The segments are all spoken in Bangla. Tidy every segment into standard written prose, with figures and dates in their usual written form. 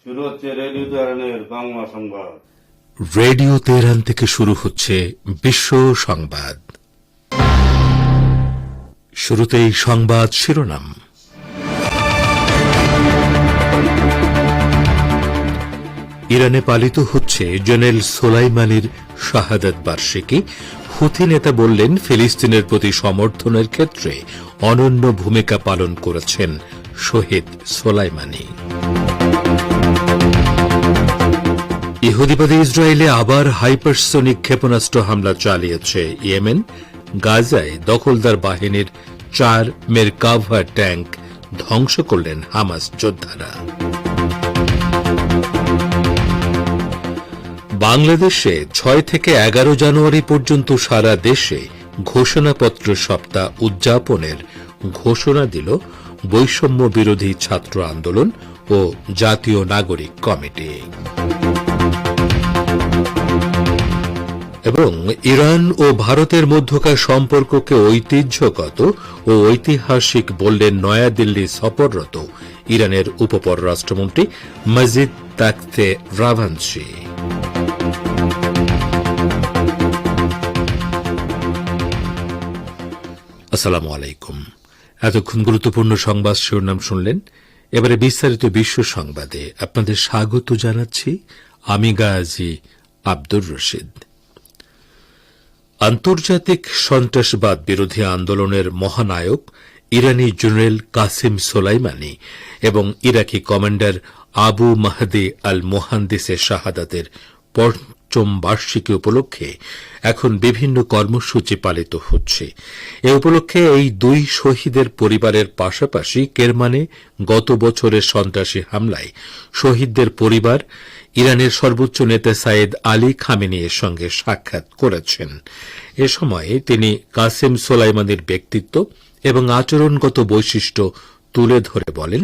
শুরু হচ্ছে রেডিও তেহরানের বাংলা সংবাদ। রেডিও তেহরান থেকে শুরু হচ্ছে বিশ্ব সংবাদ। শুরুতেই সংবাদ শিরোনাম। ইরানে পালিত হচ্ছে জেনারেল সোলাইমানির শাহাদাত বার্ষিকী। হুথি নেতা বললেন, ফিলিস্তিনের প্রতি সমর্থনের ক্ষেত্রে অনন্য ভূমিকা পালন করেছেন শহীদ সোলাইমানি। ইহুদিবাদী ইসরায়েলে আবার হাইপারসোনিক ক্ষেপণাস্ত্র হামলা চালিয়েছে ইয়েমেন। গাজায় দখলদার বাহিনীর 4 মেরকাভা ট্যাঙ্ক ধ্বংস করলেন হামাস যোদ্ধারা। বাংলাদেশে 6 থেকে 11 জানুয়ারি পর্যন্ত সারা দেশে ঘোষণাপত্র সপ্তাহ উদযাপনের ঘোষণা দিল বৈষম্য বিরোধী ছাত্র আন্দোলন ও জাতীয় নাগরিক কমিটি। এবং ইরান ও ভারতের মধ্যকার সম্পর্ককে ঐতিহ্যগত ও ঐতিহাসিক বললেন নয়াদিল্লি সফররত ইরানের উপপররাষ্ট্রমন্ত্রী মজিদ তাখতে রাভানশি। আসসালামু আলাইকুম। এতক্ষণ গুরুত্বপূর্ণ সংবাদ শিরোনাম শুনলেন। এবারে বিস্তারিত বিশ্ব সংবাদে আপনাদের স্বাগত জানাচ্ছি। আমি গাজী আব্দুর রশিদ। আন্তর্জাতিক সন্ত্রাসবাদ বিরোধী আন্দোলনের মহানায়ক ইরানি জেনারেল কাসিম সোলাইমানি এবং ইরাকি কমান্ডার আবু মাহদি আল মোহান্দিসের শাহাদাতের পঞ্চম বার্ষিকী উপলক্ষে এখন বিভিন্ন কর্মসূচি পালিত হচ্ছে। এ উপলক্ষে এই দুই শহীদের পরিবারের পাশাপাশি কেরমানে গত বছরের সন্ত্রাসী হামলায় শহীদদের পরিবার ইরানের সর্বোচ্চ নেতা সাইয়েদ আলী খামেনির সঙ্গে সাক্ষাৎ করেছেন। এ সময় তিনি কাসেম সোলাইমানির ব্যক্তিত্ব এবং আচরণগত বৈশিষ্ট্য তুলে ধরে বলেন,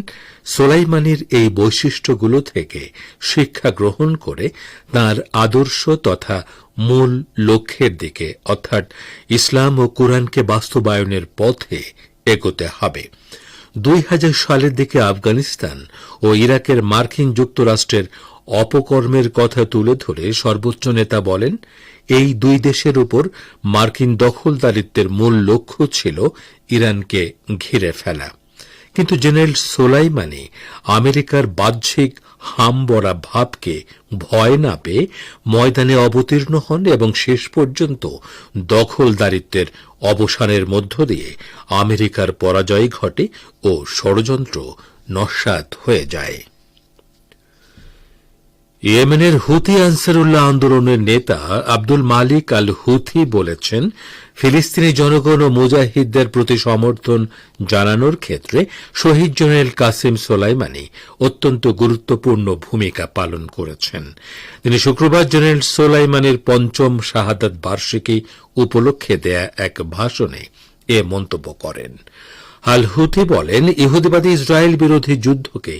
সোলাইমানির এই বৈশিষ্ট্যগুলো থেকে শিক্ষা গ্রহণ করে তাঁর আদর্শ তথা মূল লক্ষ্যের দিকে অর্থাৎ ইসলাম ও কুরআনকে বাস্তবায়নের পথে এগোতে হবে। 2000 সালের দিকে আফগানিস্তান ও ইরাকের মার্কিন যুক্তরাষ্ট্রের অপকর্মের কথা তুলে ধরে সর্বোচ্চ নেতা বলেন, এই দুই দেশের উপর মার্কিন দখলদারিত্বের মূল লক্ষ্য ছিল ইরানকে ঘিরে ফেলা। কিন্তু জেনারেল সোলাইমানি আমেরিকার বাহ্যিক হামবড়া ভাবকে ভয় না পেয়ে ময়দানে অবতীর্ণ হন এবং শেষ পর্যন্ত দখলদারিত্বের অবসানের মধ্য দিয়ে আমেরিকার পরাজয় ঘটে ও ষড়যন্ত্র নস্যাৎ হয়ে যায়। ইয়েমেনের হুথি আনসারুল্লাহ আন্দোলনের নেতা আব্দুল মালিক আল হুথি বলেছেন, ফিলিস্তিনি জনগণ ও মুজাহিদদের প্রতি সমর্থন জানানোর ক্ষেত্রে শহীদ জেনারেল কাসেম সোলাইমানি অত্যন্ত গুরুত্বপূর্ণ ভূমিকা পালন করেছেন। তিনি শুক্রবার জেনারেল সোলাইমানির পঞ্চম শাহাদাত বার্ষিকী উপলক্ষে দেয়া এক ভাষণে এ মন্তব্য করেন। আল হুথি বলেন, ইহুদিবাদী ইসরায়েল বিরোধী যুদ্ধকে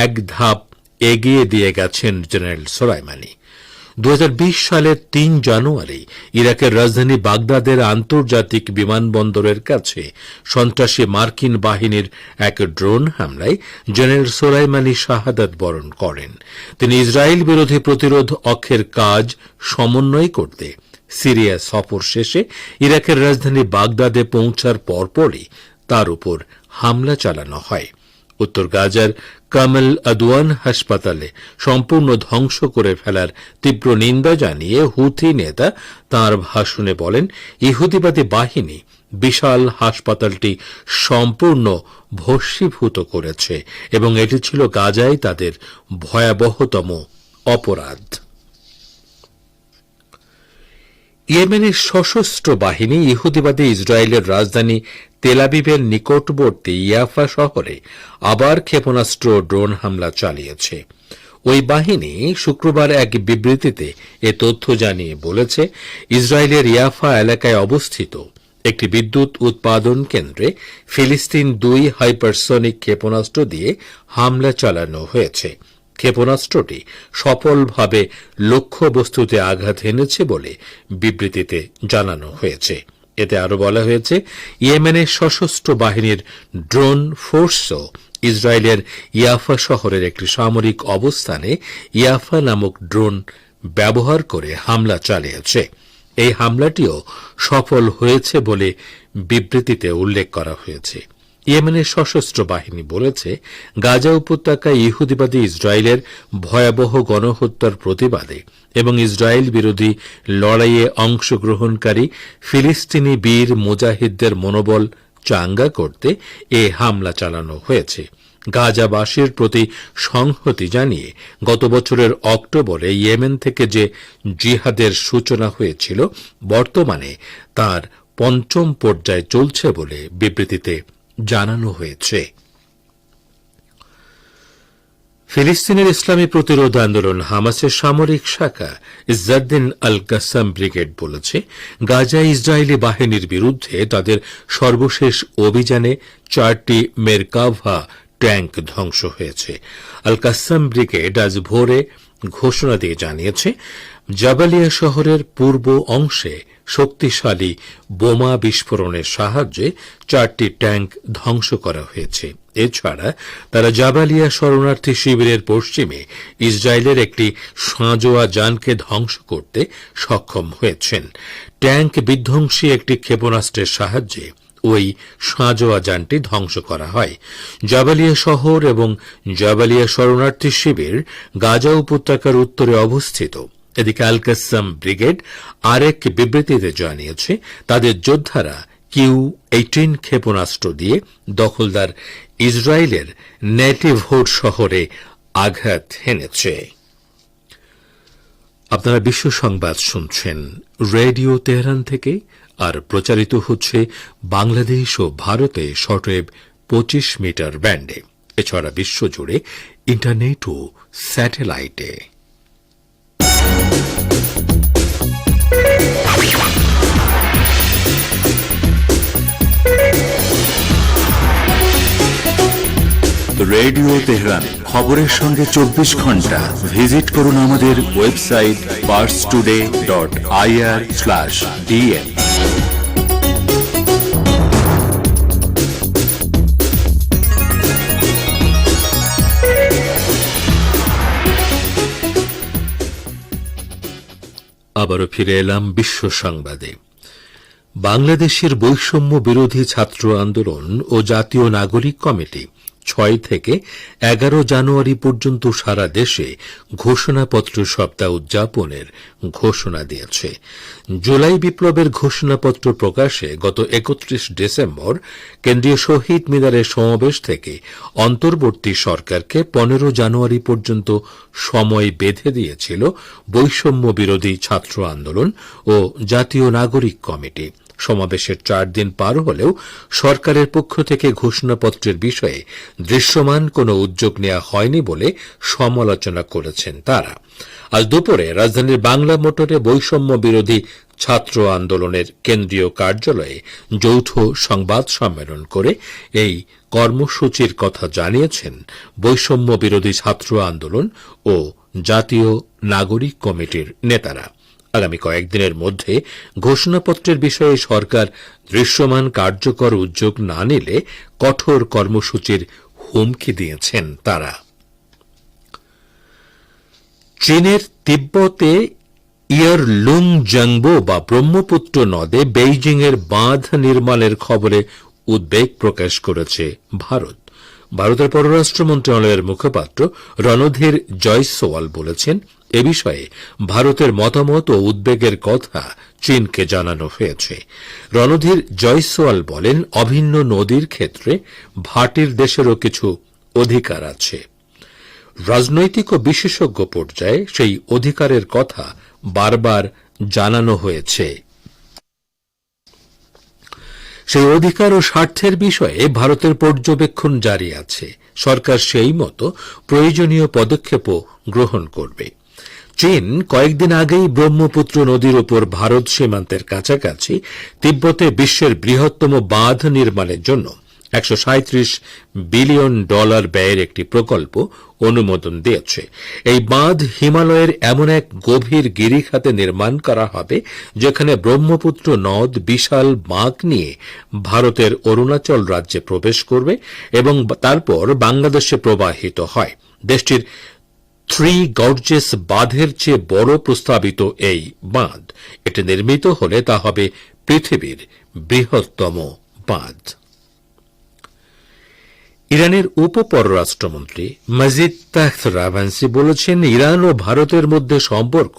এক ধাপ এগিয়ে দিয়ে গেছেন জেনারেল সোলাইমানি। 2020 সালের 3 জানুয়ারি ইরাকের রাজধানী বাগদাদের আন্তর্জাতিক বিমানবন্দরের কাছে সন্ত্রাসী মার্কিন বাহিনীর এক ড্রোন হামলায় জেনারেল সোলাইমানি শাহাদাত বরণ করেন। তিনি ইসরায়েল বিরোধী প্রতিরোধ অক্ষের কাজ সমন্বয় করতে সিরিয়া সফর শেষে ইরাকের রাজধানী বাগদাদে পৌঁছার পরপরই তার উপর হামলা চালানো হয়। উত্তর গাজার কামাল আদওয়ান হাসপাতালে সম্পূর্ণ ধ্বংস করে ফেলার তীব্র নিন্দা জানিয়ে হুথি নেতা তাঁর ভাষণে বলেন, ইহুদিবাদী বাহিনী বিশাল হাসপাতালটি সম্পূর্ণ ভস্মীভূত করেছে এবং এটি ছিল গাজায় তাদের ভয়াবহতম অপরাধ। ইয়েমেনের সশস্ত্র বাহিনী ইহুদিবাদী ইসরায়েলের রাজধানী তেলাবিবের নিকটবর্তী ইয়াফা শহরে আবার ক্ষেপণাস্ত্র ড্রোন হামলা চালিয়েছে। ওই বাহিনী শুক্রবার এক বিবৃতিতে এ তথ্য জানিয়ে বলেছে, ইসরায়েলের ইয়াফা এলাকায় অবস্থিত একটি বিদ্যুৎ উৎপাদন কেন্দ্রে ফিলিস্তিন 2 হাইপারসনিক ক্ষেপণাস্ত্র দিয়ে হামলা চালানো হয়েছে। ক্ষেপণাস্ত্রটি সফলভাবে লক্ষ্যবস্তুতে আঘাত এনেছে বলে বিবৃতিতে জানানো হয়েছে। এতে আরও বলা হয়েছে, ইয়েমেনের সশস্ত্র বাহিনীর ড্রোন ফোর্সও ইসরায়েলের ইয়াফা শহরের একটি সামরিক অবস্থানে ইয়াফা নামক ড্রোন ব্যবহার করে হামলা চালিয়েছে। এই হামলাটিও সফল হয়েছে বলে বিবৃতিতে উল্লেখ করা হয়েছে। ইয়েমেনের সশস্ত্র বাহিনী বলেছে, গাজা উপত্যকায় ইহুদিবাদী ইসরায়েলের ভয়াবহ গণহত্যার প্রতিবাদে এবং ইসরায়েল বিরোধী লড়াইয়ে অংশগ্রহণকারী ফিলিস্তিনি বীর মুজাহিদদের মনোবল চাঙ্গা করতে এ হামলা চালানো হয়েছে। গাজাবাসীর প্রতি সংহতি জানিয়ে গত বছরের অক্টোবরে ইয়েমেন থেকে যে জিহাদের সূচনা হয়েছিল, বর্তমানে তার পঞ্চম পর্যায়ে চলছে বলে বিবৃতিতে জানানো হয়েছে। ফিলিস্তিনের ইসলামী প্রতিরোধ আন্দোলন হামাসের সামরিক শাখা ইজ্জাদ্দিন আল কাসাম ব্রিগেড বলেছে, গাজায় ইসরায়েলি বাহিনীর বিরুদ্ধে তাদের সর্বশেষ অভিযানে 4টি মেরকাভা ট্যাঙ্ক ধ্বংস হয়েছে। আল কাসাম ব্রিগেড আজ ভোরে ঘোষণা দিয়ে জানিয়েছে, জাবালিয়া শহরের পূর্ব অংশে শক্তিশালী বোমা বিস্ফোরণের সাহায্যে 4টি ট্যাঙ্ক ধ্বংস করা হয়েছে। এছাড়া তারা জাবালিয়া শরণার্থী শিবিরের পশ্চিমে ইসরায়েলের একটি সাঁজোয়া যানকে ধ্বংস করতে সক্ষম হয়েছেন। ট্যাঙ্ক বিধ্বংসী একটি ক্ষেপণাস্ত্রের সাহায্যে ওই সাঁজোয়া যানটি ধ্বংস করা হয়। জাবালিয়া শহর এবং জাবালিয়া শরণার্থী শিবির গাজা উপত্যকার উত্তরে অবস্থিত। এদিকে আল কাসাম ব্রিগেড আরেক বিবৃতিতে জানিয়েছে, তাদের যোদ্ধারা কিউ-18 ক্ষেপণাস্ত্র দিয়ে দখলদার ইসরায়েলের নেটিভহুড শহরে আঘাত হেনেছে। আপনারা বিশ্ব সংবাদ শুনছেন রেডিও তেহরান থেকে, আর প্রচারিত হচ্ছে বাংলাদেশ ও ভারতে শর্টওয়েভ 25 মিটার ব্যান্ডে, এছাড়া বিশ্বজুড়ে ইন্টারনেট ও স্যাটেলাইটে। রেডিও তেহরান, খবরের সঙ্গে 24 ঘন্টা। ভিজিট করুন আমাদের ওয়েবসাইট parstoday.ir/dn। আবারও ফিরে এলাম বিশ্ব সংবাদে। বাংলাদেশের বৈষম্য বিরোধী ছাত্র আন্দোলন ও জাতীয় নাগরিক কমিটি 6 থেকে 11 জানুয়ারি পর্যন্ত সারা দেশে ঘোষণাপত্র সপ্তাহ উদযাপনের ঘোষণা দিয়েছে। জুলাই বিপ্লবের ঘোষণাপত্র প্রকাশে গত 31 ডিসেম্বর কেন্দ্রীয় শহীদ মিনারের সমাবেশ থেকে অন্তর্বর্তী সরকারকে 15 জানুয়ারি পর্যন্ত সময় বেঁধে দিয়েছিল বৈষম্য বিরোধী ছাত্র আন্দোলন ও জাতীয় নাগরিক কমিটি। সমাবেশের 4 দিন পার হলেও সরকারের পক্ষ থেকে ঘোষণাপত্রের বিষয়ে দৃশ্যমান কোনো উদ্যোগ নেওয়া হয়নি বলে সমালোচনা করেছেন তারা। আজ দুপুরে রাজধানীর বাংলা মোটরে বৈষম্য বিরোধী ছাত্র আন্দোলনের কেন্দ্রীয় কার্যালয়ে যৌথ সংবাদ সম্মেলন করে এই কর্মসূচির কথা জানিয়েছেন বৈষম্য বিরোধী ছাত্র আন্দোলন ও জাতীয় নাগরিক কমিটির নেতারা। আগামী কয়েকদিনের মধ্যে ঘোষণাপত্রের বিষয়ে সরকার দৃশ্যমান কার্যকর উদ্যোগ না নিলে কঠোর কর্মসূচির হুমকি দিয়েছেন তারা। চীনের তিব্বতে ইয়ারলুং জাংবো বা ব্রহ্মপুত্র নদে বেইজিংয়ের বাঁধ নির্মাণের খবরে উদ্বেগ প্রকাশ করেছে ভারত। ভারতের পররাষ্ট্র মন্ত্রণালয়ের মুখপাত্র রণধীর জয়সওয়াল বলেছেন, এ বিষয়ে ভারতের মতামত ও উদ্বেগের কথা চীনকে জানানো হয়েছে। রণধীর জয়সওয়াল বলেন, অভিন্ন নদীর ক্ষেত্রে ভাটির দেশেরও কিছু অধিকার আছে। রাজনৈতিক ও বিশেষজ্ঞ পর্যায়ে সেই অধিকারের কথা বারবার জানানো হয়েছে। সেই অধিকার ও স্বার্থের বিষয়ে ভারতের পর্যবেক্ষণ জারি আছে। সরকার সেই মতো প্রয়োজনীয় পদক্ষেপও গ্রহণ করবে। চীন কয়েকদিন আগেই ব্রহ্মপুত্র নদীর উপর ভারত সীমান্তের কাছাকাছি তিব্বতে বিশ্বের বৃহত্তম বাঁধ নির্মাণের জন্য $137 বিলিয়ন ব্যয়ের একটি প্রকল্প অনুমোদন দিয়েছে। এই বাঁধ হিমালয়ের এমন এক গভীর গিরিখাতে নির্মাণ করা হবে যেখানে ব্রহ্মপুত্র নদ বিশাল বাঁক নিয়ে ভারতের অরুণাচল রাজ্যে প্রবেশ করবে এবং তারপর বাংলাদেশে প্রবাহিত হয়। দেশটির থ্রি গর্জেস বাঁধের চেয়ে বড় প্রস্তাবিত এই বাঁধ, এটি নির্মিত হলে তা হবে পৃথিবীর বৃহত্তম বাঁধ। ইরানের উপপররাষ্ট্রমন্ত্রী মজিদ তাখত রাভান্সি বলেছেন, ইরান ও ভারতের মধ্যে সম্পর্ক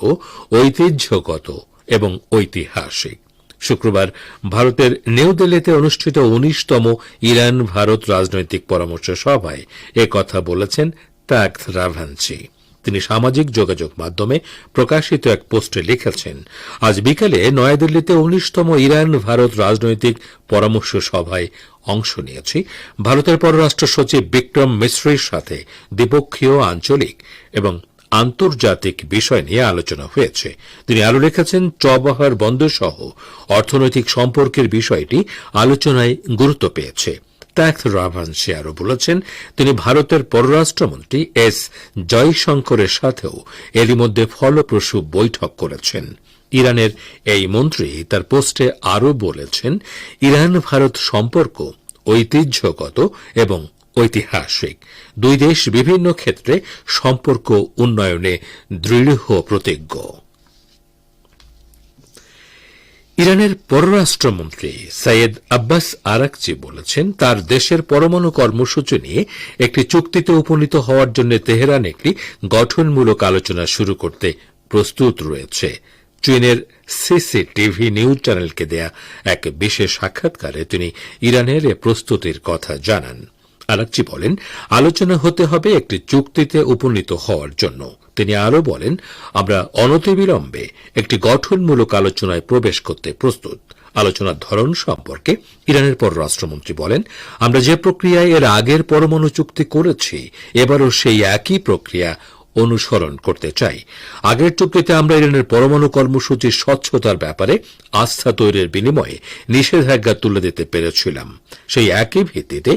ঐতিহ্যগত এবং ঐতিহাসিক। শুক্রবার ভারতের নিউ দিল্লিতে অনুষ্ঠিত 19তম ইরান ভারত রাজনৈতিক পরামর্শ সভায় একথা বলেছেন তাখত রাভান্সি। তিনি সামাজিক যোগাযোগ মাধ্যমে প্রকাশিত এক পোস্টে লিখেছেন, আজ বিকেলে নয়াদিল্লিতে 19তম ইরান ভারত রাজনৈতিক পরামর্শ সভায় অংশ নিয়েছি। ভারতের পররাষ্ট্র সচিব বিক্রম মিশ্রের সাথে দ্বিপক্ষীয়, আঞ্চলিক এবং আন্তর্জাতিক বিষয় নিয়ে আলোচনা হয়েছে। তিনি আরও লিখেছেন, চবাহার বন্দর সহ অর্থনৈতিক সম্পর্কের বিষয়টি আলোচনায় গুরুত্ব পেয়েছে। তাখত রাভান্সি আরও বলেছেন, তিনি ভারতের পররাষ্ট্রমন্ত্রী এস জয়শঙ্করের সাথেও এরই মধ্যে ফলপ্রসূ বৈঠক করেছেন। ইরানের এই মন্ত্রী তার পোস্টে আরও বলেছেন, ইরান ভারত সম্পর্ক ঐতিহ্যগত এবং ঐতিহাসিক। দুই দেশ বিভিন্ন ক্ষেত্রে সম্পর্ক উন্নয়নে দৃঢ় প্রতিজ্ঞ। ইরানের পররাষ্ট্রমন্ত্রী সৈয়দ আব্বাস আরাকচি বলেছেন, তার দেশের পরমাণু কর্মসূচি নিয়ে একটি চুক্তিতে উপনীত হওয়ার জন্য তেহরান একটি গঠনমূলক আলোচনা শুরু করতে প্রস্তুত রয়েছে। চীনের সিসিটিভি নিউজ চ্যানেলকে দেয়া এক বিশেষ সাক্ষাৎকারে তিনি ইরানের এ প্রস্তুতির কথা জানান। আরাকচি বলেন, আলোচনা হতে হবে একটি চুক্তিতে উপনীত হওয়ার জন্য। তিনি আরও বলেন, আমরা অনতিবিলম্বে একটি গঠনমূলক আলোচনায় প্রবেশ করতে প্রস্তুত। আলোচনার ধরন সম্পর্কে ইরানের পররাষ্ট্রমন্ত্রী বলেন, আমরা যে প্রক্রিয়ায় এর আগের পরমাণু চুক্তি করেছি, এবারও সেই একই প্রক্রিয়া অনুসরণ করতে চাই। আগের চুক্তিতে আমরা ইরানের পরমাণু কর্মসূচির স্বচ্ছতার ব্যাপারে আস্থা তৈরির বিনিময়ে নিষেধাজ্ঞা তুলে দিতে পেরেছিলাম। সেই একই ভিত্তিতে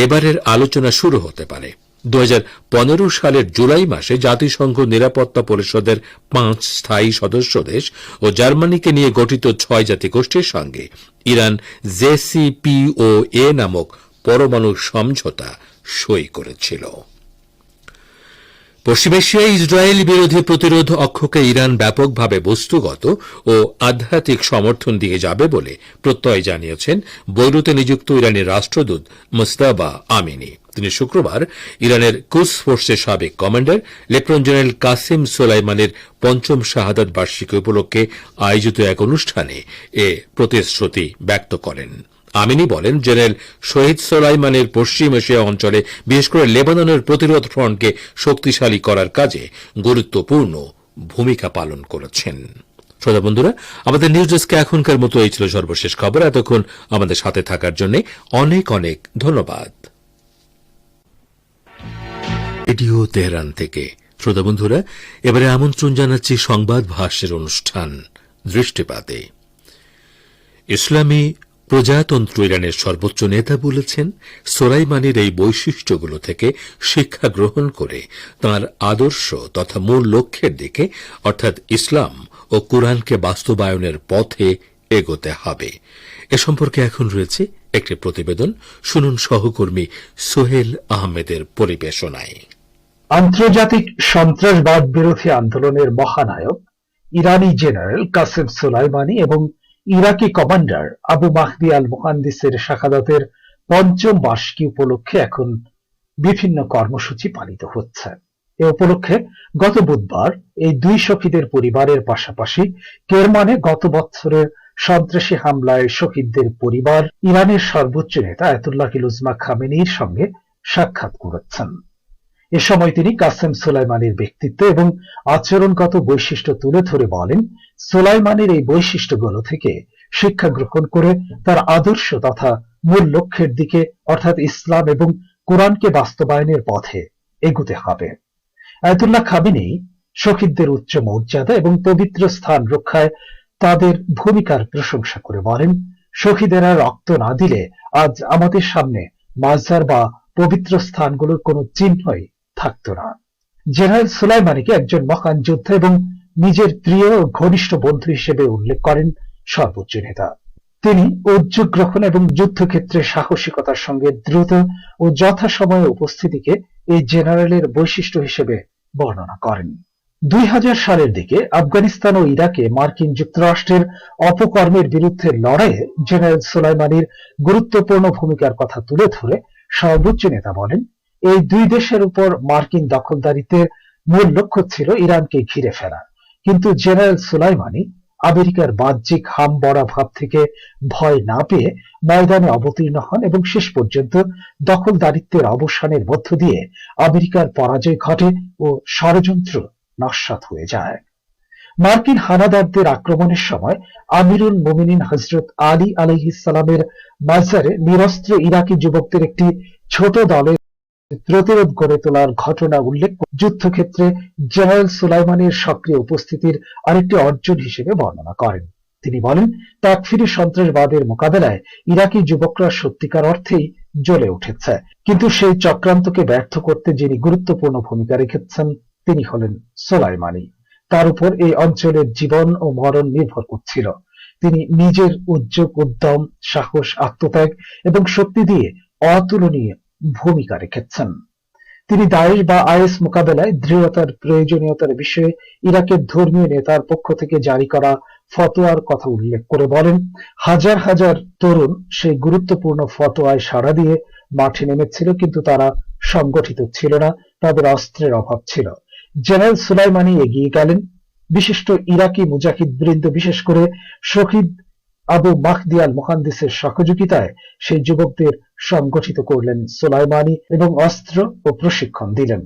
এবারের আলোচনা শুরু হতে পারে। 2015 সালের জুলাই মাসে জাতিসংঘ নিরাপত্তা পরিষদের 5 স্থায়ী সদস্য দেশ ও জার্মানিকে নিয়ে গঠিত 6 জাতিগোষ্ঠীর সঙ্গে ইরান জেসিপিওএ নামক পরমাণু সমঝোতা সই করেছিল। পশ্চিম এশিয়ায় ইসরায়েল বিরোধী প্রতিরোধ অক্ষকে ইরান ব্যাপকভাবে বস্তুগত ও আধ্যাত্মিক সমর্থন দিয়ে যাবে বলে প্রত্যয় জানিয়েছেন বৈরুতে নিযুক্ত ইরানের রাষ্ট্রদূত মুস্তাবা আমিনি। তিনি শুক্রবার ইরানের কুস ফোর্সের সাবেক কমান্ডার লেফটেন্যান্ট জেনারেল কাসিম সোলাইমানির 5ম শাহাদাত বার্ষিকী উপলক্ষে আয়োজিত এক অনুষ্ঠানে এ প্রতিশ্রুতি ব্যক্ত করেন। আমিনি বলেন, জেনারেল শহীদ সোলাইমানির পশ্চিম এশিয়া অঞ্চলে বিশেষ করে লেবাননের প্রতিরোধ ফ্রন্টকে শক্তিশালী করার কাজে গুরুত্বপূর্ণ ভূমিকা পালন করেছেন। শ্রোতা বন্ধুরা, আমাদের নিউজ ডেস্কে এখনকার মতো এই ছিল সর্বশেষ খবর। এতক্ষণ আমাদের সাথে থাকার জন্য অনেক অনেক ধন্যবাদ। রেডিও তেহরান থেকে শ্রোতা বন্ধুরা, এবারে আমন্ত্রণ জানাচ্ছি সংবাদ ভাষ্যের অনুষ্ঠান দৃষ্টিপাতে। ইসলামী প্রজাতন্ত্র ইরানের সর্বোচ্চ নেতা বলেছেন, সোলাইমানির এই বৈশিষ্ট্যগুলো থেকে শিক্ষা গ্রহণ করে তাঁর আদর্শ তথা মূল লক্ষ্যের দিকে অর্থাৎ ইসলাম ও কুরআনকে বাস্তবায়নের পথে এগোতে হবে। এ সম্পর্কে এখন রয়েছে একটি প্রতিবেদন। শুনুন সহকর্মী সোহেল আহমেদের পরিবেশনায়। আন্তর্জাতিক সন্ত্রাসবাদ বিরোধী আন্দোলনের মহানায়ক ইরানি জেনারেল কাসেম সোলাইমানি এবং ইরাকি কমান্ডার আবু মাহদি আল মুহান্দিসের শাহাদাতের 5ম বার্ষিকী উপলক্ষে এখন বিভিন্ন কর্মসূচি পালিত হচ্ছে। এ উপলক্ষে গত বুধবার এই দুই শহীদের পরিবারের পাশাপাশি কেরমানে গত বছরের সন্ত্রাসী হামলায় শহীদদের পরিবার ইরানের সর্বোচ্চ নেতা আয়াতুল্লাহ উজমা খামেনির সঙ্গে সাক্ষাৎ করেছেন। এ সময় তিনি কাসেম সোলাইমানির ব্যক্তিত্ব এবং আচরণগত বৈশিষ্ট্য তুলে ধরে বলেন, সোলাইমানির এই বৈশিষ্ট্যগুলো থেকে শিক্ষা গ্রহণ করে তার আদর্শ তথা মূল লক্ষ্যের দিকে অর্থাৎ ইসলাম এবং কোরআনকে বাস্তবায়নের পথে এগুতে হবে। আয়াতুল্লাহ খামেনি শহীদদের উচ্চ মর্যাদা এবং পবিত্র স্থান রক্ষায় তাদের ভূমিকার প্রশংসা করে বলেন, শহীদেরা রক্ত না দিলে আজ আমাদের সামনে মাজার বা পবিত্র স্থানগুলোর কোনো চিহ্নই থাকত না। জেনারেল সুলাইমানিকে একজন মহান যোদ্ধা এবং নিজের প্রিয় ও ঘনিষ্ঠ বন্ধু হিসেবে উল্লেখ করেন সর্বোচ্চ নেতা। তিনি উদ্যোগ গ্রহণ এবং যুদ্ধক্ষেত্রে সাহসিকতার সঙ্গে দ্রুত ও যথাসময়ে উপস্থিতিকে এই জেনারেলের বৈশিষ্ট্য হিসেবে বর্ণনা করেন। 2000 সালের দিকে আফগানিস্তান ও ইরাকে মার্কিন যুক্তরাষ্ট্রের অপকর্মের বিরুদ্ধে লড়াইয়ে জেনারেল সুলাইমানির গুরুত্বপূর্ণ ভূমিকার কথা তুলে ধরে সর্বোচ্চ নেতা বলেন, এই দুই দেশের উপর মার্কিন দখলদারিত্বের মূল লক্ষ্য ছিল ইরানকে ঘিরে ফেলা, কিন্তু জেনারেল সুলাইমানি আমেরিকার বাহ্যিক হামবড়া ভাব থেকে ভয় না পেয়ে ময়দানে অবতীর্ণ হন এবং শেষ পর্যন্ত দখলদারিত্বের অবসানের মধ্য দিয়ে আমেরিকার পরাজয় ঘটে ও ষড়যন্ত্র নস্যাৎ হয়ে যায়। মার্কিন হানাদারদের আক্রমণের সময় আমিরুল মুমিনিন হযরত আলী আলাইহিস সালামের মাজারে নিরস্ত্র ইরাকি যুবকদের একটি ছোট দলের প্রতিরোধ গড়ে তোলার ঘটনা উল্লেখ করে যুদ্ধক্ষেত্রে জেনারেল সুলাইমানির সক্রিয় উপস্থিতির আরেকটি অর্জন হিসেবে বর্ণনা করেন। তিনি বলেন, তাকফিরি সন্ত্রাসবাদের মোকাবেলায় ইরাকি যুবকরা সত্যিকার অর্থেই জ্বলে উঠেছে, কিন্তু সেই চক্রান্তকে ব্যর্থ করতে যিনি গুরুত্বপূর্ণ ভূমিকা রেখেছেন তিনি হলেন সুলাইমানি। তার উপর এই অঞ্চলের জীবন ও মরণ নির্ভর করছিল। তিনি নিজের উদ্যোগ, উদ্যম, সাহস, আত্মত্যাগ এবং শক্তি দিয়ে অতুলনীয় ভূমিকা রেখেছেন। তিনি দায়েশ বা আইএস মোকাবেলায় দৃঢ়তার প্রয়োজনীয়তার বিষয়ে ইরাকের ধর্মীয় নেতার পক্ষ থেকে জারি করা ফতোয়ার কথা উল্লেখ করে বলেন, হাজার হাজার তরুণ সেই গুরুত্বপূর্ণ ফতোয়ায় সাড়া দিয়ে মাঠে নেমেছিল, কিন্তু তারা সংগঠিত ছিল না, তাদের অস্ত্রের অভাব ছিল। জেনারেল সুলাইমানি এগিয়ে গেলেন, বিশিষ্ট ইরাকি মুজাহিদ বৃন্দ, বিশেষ করে শহীদ আবু মাহদি আল মুহান্দিসের সহযোগিতায় সেই যুবকদের সংগঠিত করলেন সুলাইমানি এবং অস্ত্র ও প্রশিক্ষণ দিলেন।